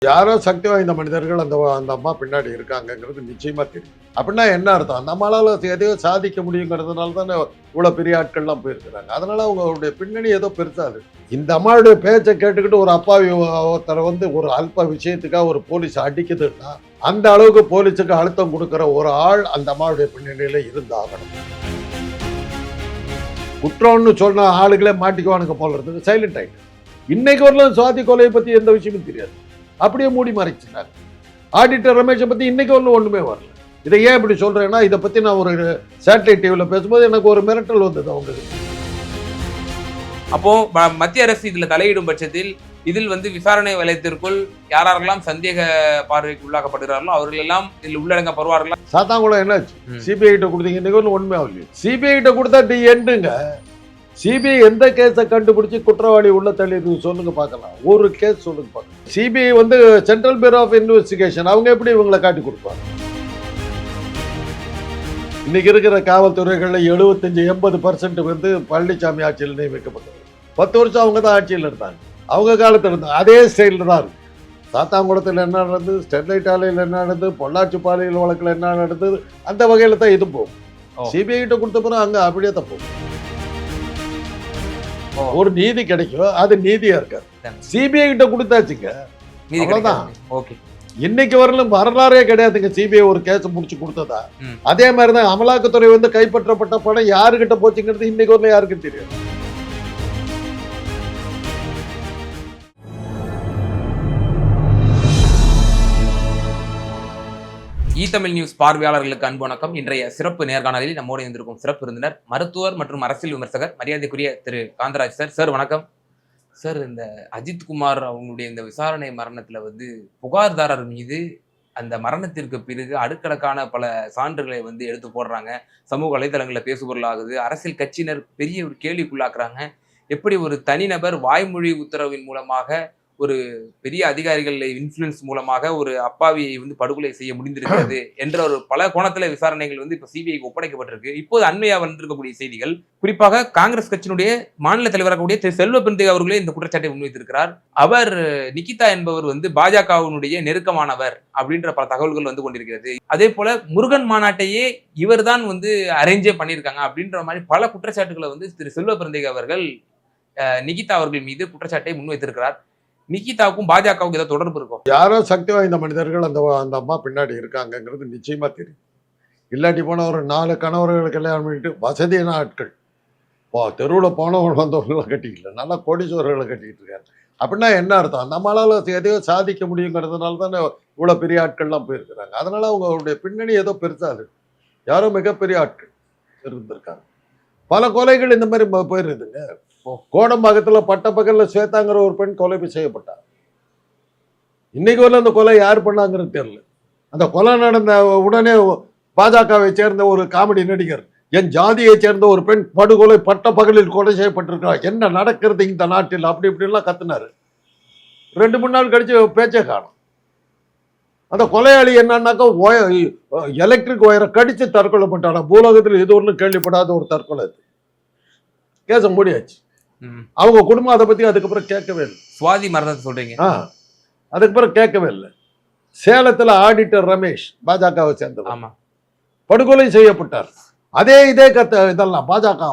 யாரோ சக்தி வாய்ந்த மனிதர்கள் அந்த அந்த அம்மா பின்னாடி இருக்காங்கங்கிறது நிச்சயமா தெரியும். அப்படின்னா என்ன அர்த்தம்? அந்த அம்மாளால எதையோ சாதிக்க முடியுங்கிறதுனால தானே இவ்வளவு பெரிய ஆட்கள்லாம் போயிருக்கிறாங்க. அதனால அவங்களுடைய பின்னணி ஏதோ பெருசாது. இந்த அம்மாவுடைய பேச்சை கேட்டுக்கிட்டு ஒரு அப்பாவி ஒருத்தரை ஒரு அல்ப விஷயத்துக்காக ஒரு போலீஸ் அடிக்குதுன்னா அந்த அளவுக்கு போலீஸுக்கு அழுத்தம் கொடுக்கிற ஒரு ஆள் அந்த அம்மாவுடைய பின்னணியில இருந்தாகணும். குற்றம்னு சொன்ன ஆளுகளே மாட்டிக்குவானுங்க போல இருந்தது, சைலண்ட் ஆயிட்டு. இன்னைக்கு வரலாம் சுவாதி கொலையை பத்தி எந்த விஷயமும் தெரியாது, அப்படியே மூடி மறைச்சிட்டாங்க. ஆடிட்டர் ரமேஷை பத்தி இன்னைக்கு ஒண்ணுமே வரல. இதை ஏன் இப்படி சொல்றேன்னா, இதை பத்தி நான் ஒரு சேட்டலைட் டிவில பேசும்போது எனக்கு ஒரு மிரட்டல் வந்தது அவங்களுக்கு. அப்போ மத்திய அரசு இதுல தலையிடும் பட்சத்தில் இதில் விசாரணை வலயத்திற்குள் யாரெல்லாம் சந்தேக பார்வைக்கு உள்ளாக்கப்படுகிறார்களோ அவர்கள் எல்லாம் இதில் உள்ளடங்க பருவார்களா? சாத்தாங்குளம் என்னாச்சு? சிபிஐ கிட்ட கொடுத்தீங்க, இன்னைக்கு ஒண்ணுமே ஆகலையே. சிபிஐ கிட்ட கொடுத்தா டி எண்டுங்க. சிபிஐ எந்த கேஸை கண்டுபிடிச்சு குற்றவாளி உள்ள தள்ளி சொல்லுங்க பார்க்கலாம். ஒரு கேஸ் சொல்லுங்க பார்க்கலாம். CBI central bureau of investigation, அவங்க எப்படி இவங்களை காட்டி கொடுப்பாங்க? இன்னைக்கு இருக்கிற காவல்துறைகள்ல 75-80% பழனிசாமி ஆட்சியில் நியமிக்கப்பட்டது. 10 வருஷம் அவங்க தான் ஆட்சியில் இருந்தாங்க. அவங்க காலத்தில் இருந்தாங்க, அதே ஸ்டைலில் தான் இருக்கு. சாத்தாங்குளத்தில் என்ன நடந்தது, ஸ்டெர்லைட் ஆலையில் என்ன நடந்தது, பொள்ளாச்சி பாலியல் வழக்கில் என்ன நடந்தது, அந்த வகையில் தான் இது போகும். சிபிஐ கிட்ட கொடுத்த பிறகு அங்கே அப்படியே தான் போகும். ஒரு நீதி கிடைக்கும், அது நீதியா இருக்காது. சிபிஐ கிட்ட கொடுத்தாச்சுங்க, அவ்வளவுதான். இன்னைக்கு வரலும் வரலாறே கிடையாதுங்க சிபிஐ ஒரு கேஸ் முடிச்சு கொடுத்ததா. அதே மாதிரிதான் அமலாக்கத்துறை கைப்பற்றப்பட்ட படம் யாருக்கிட்ட போச்சுங்கிறது இன்னைக்கு வரல யாருக்கும் தெரியும். தமிழ் நியூஸ் பார்வையாளர்களுக்கு அன்பு வணக்கம். இன்றைய சிறப்பு நேர்காணலில் நம்மோடு இருந்திருக்கும் சிறப்பு விருந்தினர் மருத்துவர் மற்றும் அரசியல் விமர்சகர் மரியாதைக்குரிய திரு காந்தராஜ் சார். சார் வணக்கம் சார். இந்த அஜித்குமார் அவங்களுடைய இந்த விசாரணை மரணத்துல புகார்தாரர் மீது அந்த மரணத்திற்கு பிறகு அடுக்கடக்கான பல சான்றுகளை எடுத்து போடுறாங்க, சமூக வலைதளங்களில் பேசுபொருளாகுது, அரசியல் கட்சியினர் பெரிய ஒரு கேள்விக்குள்ளாக்குறாங்க. எப்படி ஒரு தனிநபர் வாய்மொழி உத்தரவின் மூலமாக ஒரு பெரிய அதிகாரிகள் இன்ஃப்ளூயன்ஸ் மூலமாக ஒரு அப்பாவியை படுகொலை செய்ய முடிந்திருக்கிறது என்ற ஒரு பல கோணத்துல விசாரணைகள் இப்ப சிபிஐக்கு ஒப்படைக்கப்பட்டிருக்கு. இப்போது அண்மையா வந்திருக்கக்கூடிய செய்திகள், குறிப்பாக காங்கிரஸ் கட்சியினுடைய மாநில தலைவராகக்கூடிய திரு செல்வ பெருந்தகை அவர்களே இந்த குற்றச்சாட்டை முன்வைத்திருக்கிறார். அவர் நிகிதா என்பவர் பாஜகவினுடைய நெருக்கமானவர் அப்படின்ற பல தகவல்கள் கொண்டிருக்கிறது. அதே போல முருகன் மாநாட்டையே இவர் தான் அரேஞ்சே பண்ணியிருக்காங்க அப்படின்ற மாதிரி பல குற்றச்சாட்டுகளை திரு செல்வ பெருந்தகை அவர்கள் நிகிதா அவர்கள் மீது குற்றச்சாட்டை முன்வைத்திருக்கிறார். நிகிதாவுக்கும் பாஜகவுக்கும் ஏதாவது தொடர்பு இருக்கும்? யாரோ சக்தி வாய்ந்த மனிதர்கள் அந்த அம்மா பின்னாடி இருக்காங்கிறது நிச்சயமா தெரியும். இல்லாட்டி போன ஒரு 4 கணவர்கள் கல்யாணம் பண்ணிட்டு வசதியான ஆட்கள் தெருவில் போனவங்க வந்தவர்களை கட்டிக்கல, நல்லா கோடீஸ்வரர்களை கட்டிக்கிட்டு இருக்காரு. அப்படின்னா என்ன அர்த்தம்? அந்த அம்மாளால எதையோ சாதிக்க முடியுங்கிறதுனால தானே இவ்வளோ பெரிய ஆட்கள்லாம் போயிருக்கிறாங்க. அதனால அவங்களுடைய பின்னணி ஏதோ பெருசாது. யாரோ மிகப்பெரிய ஆட்கள் இருந்திருக்காங்க. பல கொலைகள் இந்த மாதிரி போயிருதுங்க. கோடம்பாக்கத்துல பட்டப்பகல்ல ஸ்வேதாங்கிற ஒரு பெண் கொலை செய்யப்பட்டார். இன்னைக்கு வரல அந்த கொலை யார் பண்ணாங்கிறது தெரியல. அந்த கொலை நடந்த உடனே பாஜகவை சேர்ந்த ஒரு காமெடி நடிகர், என் ஜாதியை சேர்ந்த ஒரு பெண் படுகொலை பட்டப்பகலில் கொலை செய்யப்பட்டிருக்கிறார், என்ன நடக்கிறது இந்த நாட்டில், அப்படி இப்படிலாம் கத்துனாரு. 2-3 நாள் கழிச்சு பேச்சே காணும். அந்த கொலையாளி என்னன்னாக்கா எலக்ட்ரிக் ஒயரை கடிச்சு தற்கொலை பண்ணிட்டாங்க. பூலோகத்தில் இது ஒன்றும் கேள்விப்படாத ஒரு தற்கொலை. கேச முடியாச்சு. அவங்க குடும்பம் அதை பத்தி அதுக்கப்புறம் கேட்கவே இல்லை. சுவாதி மரணத்தை சொல்றீங்க? அதுக்கப்புறம் கேட்கவே இல்லை. சேலத்துல ஆடிட்டர் ரமேஷ் பாஜகவை சேர்ந்தவர் படுகொலை செய்யப்பட்டார். இதே இதெல்லாம் பாஜக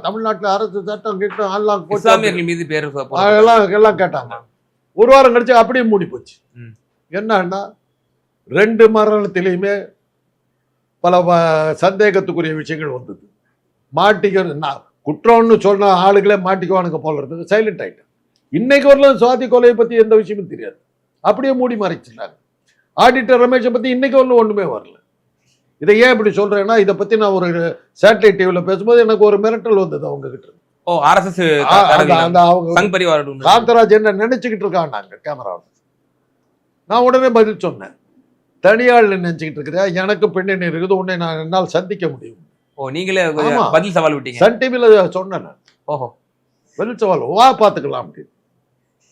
தமிழ்நாட்டில் அரசு சட்டம் கிட்டம் எல்லாம் மீது பேர் எல்லாம் கேட்டாங்க. ஒரு வாரம் கழிச்சு அப்படியே மூடி போச்சு. என்னன்னா 2 மரணத்திலையுமே பல சந்தேகத்துக்குரிய விஷயங்கள் வந்தது. மாட்டிக்க குற்றம்னு சொன்ன ஆளுகளே மாட்டிக்குவானுங்க போல இருந்தது, சைலண்ட் ஆயிட்டு. இன்னைக்கு வரலாம் சுவாதி கொலையை பத்தி எந்த விஷயமும் தெரியாது, அப்படியே மூடி மறைச்சிட்டாங்க. ஆடிட்டர் ரமேஷை பத்தி இன்னைக்கு ஒண்ணுமே வரல. இதை ஏன் இப்படி சொல்றேன்னா, இதை பத்தி நான் ஒரு சேட்டலைட் டிவில பேசும்போது எனக்கு ஒரு மிரட்டல் வந்தது அவங்க கிட்ட. காந்தராஜ் என்ன நினைச்சுக்கிட்டு இருக்காங்க கேமராவில். நான் உடனே பதில் சொன்னேன், தனியாள் நினைச்சுக்கிட்டு இருக்கிறா, எனக்கு பின்னணி இருக்குது, உன்னை நான் என்னால் சந்திக்க முடியும். நீங்களே பதில் சவால் விட்டீங்க. சன் டிவில சொன்னேன். ஓஹோ, பதில் சவால் வா பாத்துக்கலாம் அப்படின்னு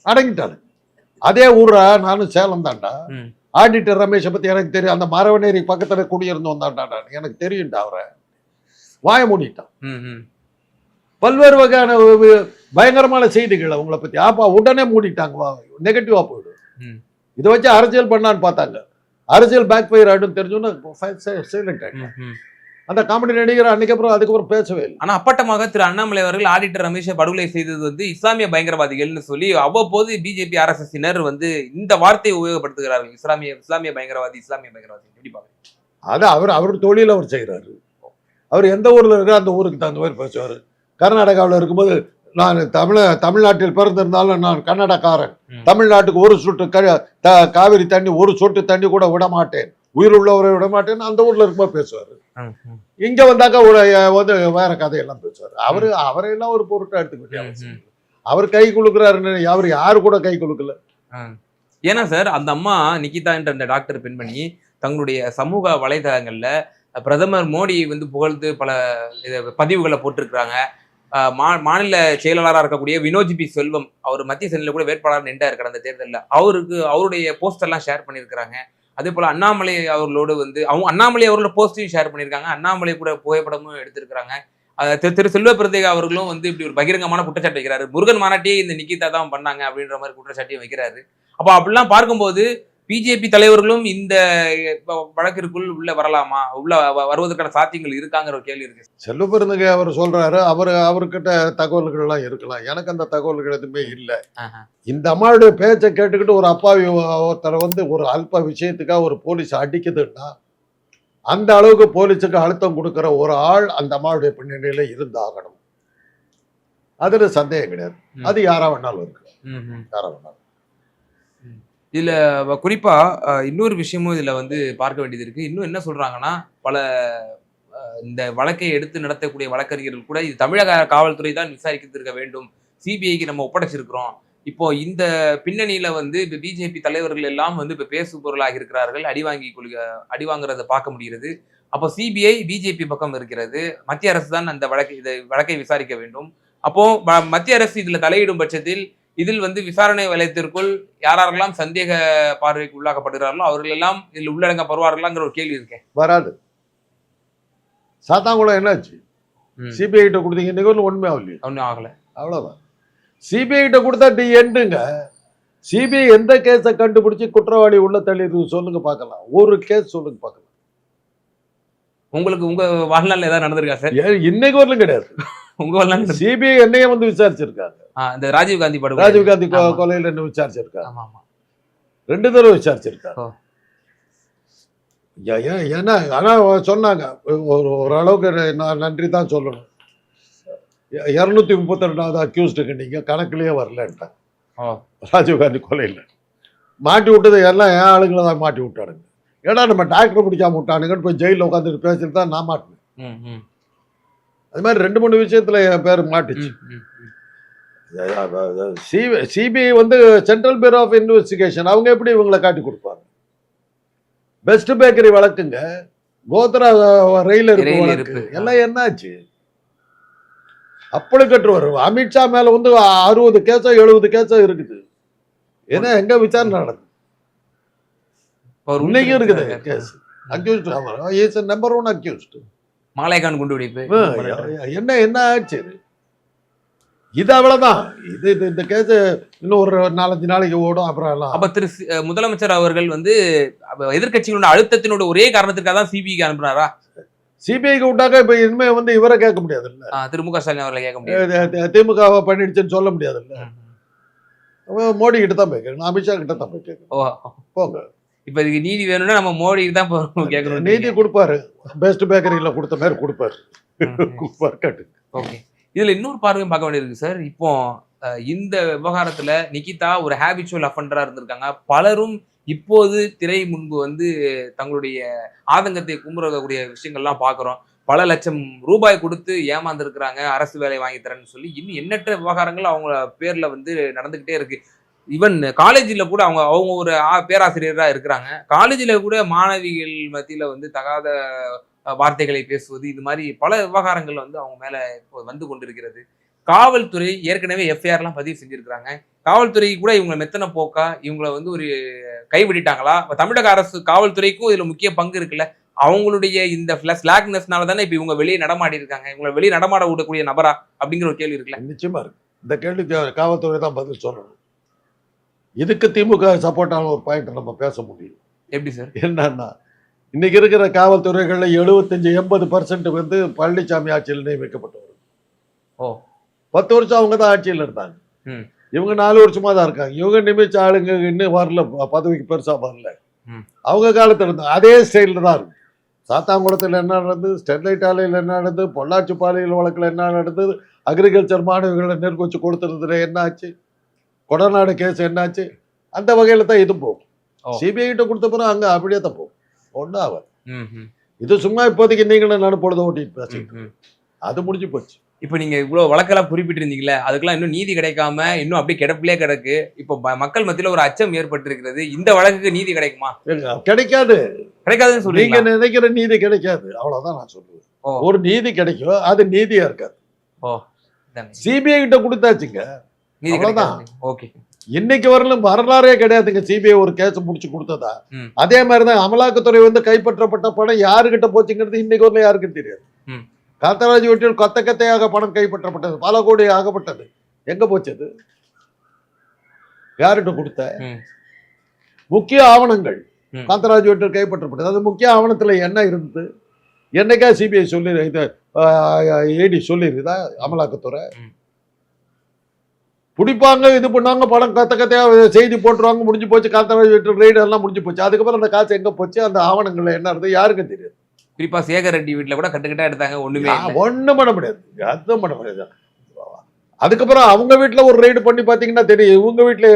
அடங்கிட்டாரு. அதே ஊரா நானும் சேலம் தாண்டா. ஆடிட்டர் ரமேஷை பத்தி எனக்கு தெரியும், அந்த மரவநேரி பக்கத்துல குடியிருந்தோம் தாண்டா, எனக்கு தெரியும்டா. அவரை வாய மூடிட்டான். பல்வேறு வகையான பயங்கரமான செய்திகள் அவங்கள பத்தி உடனே மூடிட்டாங்க. நெகட்டிவா போயிடும். இதை வச்சு அரசியல் பண்ணான்னு பார்த்தாங்க. அரசியல் பேக் ஃபயர் ஆயிடும் தெரிஞ்சோன்னா சைலண்ட் ஆயிடும். அந்த காமெடி நடிகர் அதுக்கப்புறம் பேசவே இல்லை. ஆனா அப்பட்டமாக திரு அண்ணாமலை அவர்கள் ஆடிட்டர் ரமேஷை படுகொலை செய்தது வந்து இஸ்லாமிய பயங்கரவாதிகள்னு சொல்லி அவ்வப்போது பிஜேபி RSSனர் வந்து இந்த வார்த்தையை உபயோகப்படுத்துகிறார்கள். இஸ்லாமிய பயங்கரவாதி எப்படி பாருங்க? அது அவர் தொழில் அவர் செய்கிறாரு. அவர் எந்த ஊர்ல இருக்க அந்த ஊருக்கு தகுந்த மாதிரி பேசுவார். கர்நாடகாவில் இருக்கும்போது நான் தமிழ்நாட்டில் பிறந்திருந்தாலும் நான் கன்னடக்காரன், தமிழ்நாட்டுக்கு ஒரு சொட்டு காவிரி தண்ணி ஒரு சொட்டு தண்ணி கூட விட மாட்டேன், உயிர் உள்ளவரை விட மாட்டேன்னு அந்த ஊர்ல இருக்கும்போது பேசுவார். இங்க வந்தாக்கா வந்து வேற கதையெல்லாம் பேசுவார். அவரையெல்லாம் ஒரு பொருட்டா எடுத்துக்கிட்டு அவர் கை குலுக்குறாருன்னு அவர் யாரு கூட கை குலுக்கல. ஏன்னா சார் அந்த அம்மா நிகிதா என்ற அந்த டாக்டர் பெண்மணி தங்களுடைய சமூக வலைதளங்கள்ல பிரதமர் மோடி வந்து புகழ்ந்து பல பதிவுகளை போட்டிருக்கிறாங்க. மாநில செயலாளராக இருக்கக்கூடிய வினோஜ் பி செல்வம் அவர் மத்திய சென்னையில் கூட வேட்பாளர் நின்றார் கடந்த தேர்தலில். அவருடைய போஸ்டர்லாம் ஷேர் பண்ணியிருக்கிறாங்க. அதே போல அண்ணாமலை அவர்களோடு வந்து அண்ணாமலை அவர்களோட போஸ்டையும் ஷேர் பண்ணியிருக்காங்க. அண்ணாமலை கூட புகைப்படமும் எடுத்திருக்கிறாங்க. திரு செல்வ பிறந்தகை அவர்களும் வந்து இப்படி ஒரு பகிரங்கமான குற்றச்சாட்டு வைக்கிறாரு. முருகன் மாநாட்டியே இந்த நிகிதா தான் பண்ணாங்க அப்படின்ற மாதிரி குற்றச்சாட்டையும் வைக்கிறாரு. அப்போ அப்படிலாம் பார்க்கும்போது பிஜேபி தலைவர்களும் இந்த வழக்கிற்குள் உள்ள வரலாமா, உள்ள வருவதற்கான சாத்தியங்கள் இருக்காங்கிற ஒரு கேள்வி இருக்கு. செல்வ பிறந்தகை அவர் சொல்றாரு, அவர்கிட்ட தகவல்கள் எல்லாம் இருக்கலாம். எனக்கு அந்த தகவல்கள் எதுவுமே இல்லை. இந்த அம்மாவுடைய பேச்சை கேட்டுக்கிட்டு ஒரு அப்பாவி ஒருத்தரை வந்து ஒரு அல்ப விஷயத்துக்காக ஒரு போலீஸ் அடிக்குதுன்னா அந்த அளவுக்கு போலீஸுக்கு அழுத்தம் கொடுக்கிற ஒரு ஆள் அந்த அம்மாவுடைய பின்னணியில இருந்தாகணும். அதுல சந்தேகம் கிடையாது. அது யாரா வேணாலும் இருக்கு, யாரா வேணாலும். இதுல குறிப்பா இன்னொரு விஷயமும் இதுல வந்து பார்க்க வேண்டியது இருக்கு. இன்னும் என்ன சொல்றாங்கன்னா, பல இந்த வழக்கை எடுத்து நடத்தக்கூடிய வழக்கறிஞர்கள் கூட இது தமிழக காவல்துறை தான் விசாரிக்க வேண்டும், சிபிஐக்கு நம்ம ஒப்படைச்சிருக்கிறோம். இப்போ இந்த பின்னணியில வந்து இப்ப பிஜேபி தலைவர்கள் எல்லாம் வந்து இப்ப பேசு பொருளாக இருக்கிறார்கள். அடி வாங்குறத பார்க்க முடிகிறது. அப்போ சிபிஐ பிஜேபி பக்கம் இருக்கிறது. மத்திய அரசு தான் அந்த வழக்கை விசாரிக்க வேண்டும். அப்போ மத்திய அரசு இதுல தலையிடும் பட்சத்தில் இதில் வந்து விசாரணை வலயத்திற்குள் யாரெல்லாம் சந்தேக பார்வைக்கு உள்ளாக்கப்படுகிறார்களோ அவர்கள் எல்லாம் இதில் உள்ளடங்கப்படுவார்களாங்கிற ஒரு கேள்வி இருக்கேன். வராது. சாத்தாங்குளம் என்னாச்சு? சிபிஐ கிட்ட கொடுத்தீங்க, ஒண்ணுமே ஆகல. அவ்வளவுதான். சிபிஐ கிட்ட கொடுத்தா எண்டுங்க. சிபிஐ எந்த கேஸை கண்டுபிடிச்சு குற்றவாளி உள்ள தள்ளி சொல்லுங்க பார்க்கலாம். ஒரு கேஸ் சொல்லுங்க பார்க்கலாம். உங்களுக்கு உங்க வாழ்நாள் ஏதாவது நடந்திருக்கா சார்? இன்னைக்கு வரலும் கிடையாது. உங்க வாழ்நாள் சிபிஐ என்னையே வந்து விசாரிச்சிருக்காங்க. இந்த ராஜீவ் காந்தி கொலையில என்ன விசாரிச்சிருக்காங்க. 2 தடவை விசாரிச்சிருக்காங்க. ஏன்னா ஆனா சொன்னாங்க ஓரளவுக்கு நான் நன்றி தான் சொல்லணும். 232வது அக்யூஸ்டுக்கு நீங்க கணக்குலயே வரலன்ட்டாங்க. ராஜீவ் காந்தி கொலையில மாட்டி விட்டது எல்லாம் என் ஆளுங்களை தான் மாட்டி விட்டானுங்க. ஏன்னா நம்ம டாக்டர் பிடிக்காம விட்டானுங்கன்னு போய் ஜெயிலில் உட்காந்துட்டு பேசிட்டு தான் நான் மாட்டினேன். அது மாதிரி 2-3 விஷயத்துல என் பேர் மாட்டுச்சு. சிபிஐ வந்து சென்ட்ரல் பியூரோ ஆஃப் இன்வெஸ்டிகேஷன், அவங்க எப்படி இவங்களை காட்டி கொடுப்பாங்க? பெஸ்ட் பேக்கரி வழக்குங்க, கோத்ரா ரயில் வழக்கு எல்லாம் என்னாச்சு? அப்படி கட்டு வரும். அமித்ஷா மேல வந்து 60 கேஸோ 70 கேஸோ இருக்குது. ஏன்னா எங்க விசாரணை நடக்குது இன்னைக்கு இருக்குது case. Accused is number 1 accused. Malegaon குண்டு வெடிப்பு என்ன ஆச்சு? இது அவ்வளவுதான். இந்த கேஸ் இன்னும் ஒரு 4-5 நாளைக்கு ஓடும். அப்புறம் எல்லாம் அப்ப திரு முதலமைச்சர் அவர்கள் வந்து எதிர்கட்சிகளோட அழுத்தத்தினோட ஒரே காரணத்திற்காக தான் சிபிஐக்கு அனுப்புனாரா? சிபிஐக்கு விட்டாக்க இப்ப இனிமே வந்து இவரை கேட்க முடியாது இல்ல, திரு மு க ஸ்டாலின் அவர்களை கேட்க முடியாது, திமுக பண்ணிடுச்சுன்னு சொல்ல முடியாது இல்ல. மோடி கிட்ட தான் போய் கேட்கணும், அமித்ஷா கிட்ட தான் போய் கேட்கணும். போங்க. இப்ப இதுக்கு நீதி வேணும்னா நம்ம மோடி தான் கேட்கணும். நீதி கொடுப்பாரு, பெஸ்ட் பேக்கரியில கொடுத்த மாதிரி கொடுப்பாரு. ஓகே. இதுல இன்னொரு பார்வையும் பார்க்க வேண்டியிருக்கு சார். இப்போ இந்த விவகாரத்துல நிகிதா ஒரு ஹேபிச்சுவல் அஃபண்டரா இருந்திருக்காங்க. பலரும் இப்போது திரை முன்பு வந்து தங்களுடைய ஆதங்கத்தை கும்புறக்கூடிய விஷயங்கள்லாம் பார்க்குறோம். பல லட்சம் ரூபாய் கொடுத்து ஏமாந்துருக்கிறாங்க, அரசு வேலை வாங்கி தரேன்னு சொல்லி. இன்னும் எண்ணற்ற விவகாரங்கள் அவங்க பேர்ல வந்து நடந்துகிட்டே இருக்கு. ஈவன் காலேஜில் கூட அவங்க ஒரு பேராசிரியராக இருக்கிறாங்க. காலேஜில் கூட மாணவிகள் மத்தியில் வந்து தகாத வார்த்தைகளை பேசுவது, இது மாதிரி பல விவகாரங்கள் வந்து அவங்க மேல வந்து கொண்டிருக்கிறது. காவல்துறை ஏற்கனவே எஃப்ஐஆர்லாம் பதிவு செஞ்சிருக்கிறாங்க. காவல்துறை கூட இவங்களை மெத்தனை போக்கா இவங்களை வந்து ஒரு கைவிட்டாங்களா? தமிழக அரசு காவல்துறைக்கும் இதுல முக்கிய பங்கு இருக்குல்ல. அவங்களுடைய இந்த ஸ்லாக்னஸ்னால தானே இப்ப இவங்க வெளியே நடமாடி இருக்காங்க. இவங்களை வெளியே நடமாட விடக்கூடிய நபரா அப்படிங்கிற ஒரு கேள்வி இருக்குல்ல. நிச்சயமா இருக்கு. இந்த கேள்விக்கு காவல்துறை தான் பதில் சொல்லணும். இதுக்கு திமுக சப்போர்ட்டான ஒரு பாயிண்ட் நம்ம பேச முடியும். எப்படி சார்? என்னன்னா, இன்னைக்கு இருக்கிற காவல்துறைகள்ல 75-80% வந்து பழனிசாமி ஆட்சியில் நியமிக்கப்பட்டவர். ஓ 10 வருஷம் அவங்க தான் ஆட்சியில் இருந்தாங்க. ம். இவங்க 4 வருஷமா தான் இருக்காங்க. இவங்க நியமிச்ச ஆளுங்க இன்னும் வரல, பதவிக்கு பெருசா வரல. ம். அவங்க காலத்துல இருந்தா அதே ஸ்டைலில் தான் இருக்கும். சாத்தாங்குளத்தில் என்ன நடந்தது, ஸ்டெர்லைட் ஆலையில் என்ன நடந்தது, பொள்ளாச்சி பாலியல் வழக்கில் என்ன நடந்தது, அக்ரிகல்ச்சர் மாணவிகளை நெருக்க வச்சு கொடுத்துறதுல என்ன ஆச்சு, கொடநாடு கேஸ் என்னாச்சு, அந்த வகையில் தான் இது போகும். ஓ. சிபிஐ கிட்ட கொடுத்த பிறகு அங்கே அப்படியே தான் போகும். ஒன்றும் ஆகாது. ம், ம், இது சும்மா இப்போதைக்கு நீங்களும் நான் பொழுது ஓட்டிட்டு ம், பேசிட்டு ம். அது முடிஞ்சு போச்சு. இப்ப நீங்க இவ்வளவு வழக்கெல்லாம் குறிப்பிட்டிருந்தீங்களே, அதுக்கெல்லாம் இன்னும் நீதி கிடைக்காம இன்னும் அப்படியே கிடப்பிலே கிடக்கு. இப்போ மக்கள் மத்தியில ஒரு அச்சம் ஏற்பட்டிருக்கிறது. இந்த வழக்குக்கு நீதி கிடைக்குமா? கிடைக்காது. கிடைக்காதுன்னு நீங்க சொல்றீங்க. நினைக்கிற நீதி கிடைக்காது, அவ்வளவுதான் நான் சொல்லுவேன். ஓ. ஒரு நீதி கிடைக்கும், அது நீதியா இருக்காது. ஓ இதானே. சிபிஐ கிட்ட கொடுத்தாச்சுங்க, நீதி அவ்வளவுதான். கிடைக்காது. ஓகே. இன்னைக்கு வரலும் வரலாறே கிடையாதுங்க சிபிஐ ஒரு கேஸ் முடிச்சு கொடுத்ததா. ம். அதே மாதிரிதான் அமலாக்கத்துறை வந்து கைப்பற்றப்பட்ட பணம் யாருகிட்ட போச்சுங்கிறது இன்னைக்கு வரல யாருக்கும் தெரியாது. ம். காத்தராஜ் வீட்டில் கொத்த கத்தையாக பணம் கைப்பற்றப்பட்டது, பல கோடி ஆகப்பட்டது. எங்க போச்சது, யார்கிட்ட கொடுத்த? ம். முக்கிய ஆவணங்கள் ம். காத்தராஜ் வீட்டில் கைப்பற்றப்பட்டது. அது முக்கிய ஆவணத்துல என்ன இருந்தது? என்னைக்கா சிபிஐ சொல்லி இது ஏடி சொல்லிருக்குதா? அமலாக்கத்துறை ம். பிடிப்பாங்க, இது பண்ணாங்க, படம் கத்த கத்தையா செய்தி போட்டுருவாங்க, முடிஞ்சு போச்சு. காத்தராஜ் வீட்டு ரெய்டு எல்லாம் முடிஞ்சு போச்சு. அதுக்கப்புறம் அந்த காசு எங்க போச்சு, அந்த ஆவணங்கள்ல என்ன இருந்தது யாருக்கும் தெரியாது. குறிப்பா சேகர் ரெட்டி வீட்டுல கூட கட்டுக்கட்டா எடுத்தாங்க, ஒண்ணுமே இல்ல. ஒண்ணும் பண்ண முடியாது, அதுவும் பண்ண முடியாது. அதுக்கப்புறம் அவங்க வீட்டுல ஒரு ரெய்டு பண்ணி பாத்தீங்கன்னா தெரியும். இவங்க வீட்டுல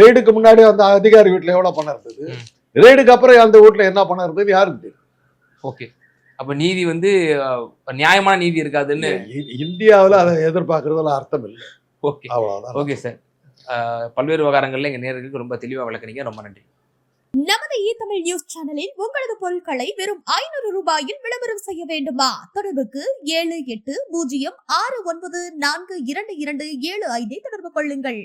ரெய்டுக்கு முன்னாடி அந்த அதிகாரி வீட்டுல எவ்வளவு பணம் இருந்தது, ம். ரெய்டுக்கு அப்புறம் அந்த வீட்டுல என்ன பணம் இருந்தது யாருக்கு தெரியும்? ஓகே. அப்ப நீதி வந்து நியாயமான நீதி இருக்காதுன்னு. இந்தியாவில் அதை எதிர்பார்க்கறதுல அர்த்தம் இல்லை. ஓகே. அவ்வளவுதான். Okay sir. பல்வேறு விவகாரங்கள்ல எங்க நேர்களுக்கு ரொம்ப தெளிவா விளக்குனீங்க. ரொம்ப நன்றி. நமது தமிழ் நியூஸ் சேனலில் உங்களது பொருட்களை வெறும் 500 ரூபாயில் விளம்பரம் செய்ய வேண்டுமா? தொடர்புக்கு 7806942275 தொடர்பு கொள்ளுங்கள்.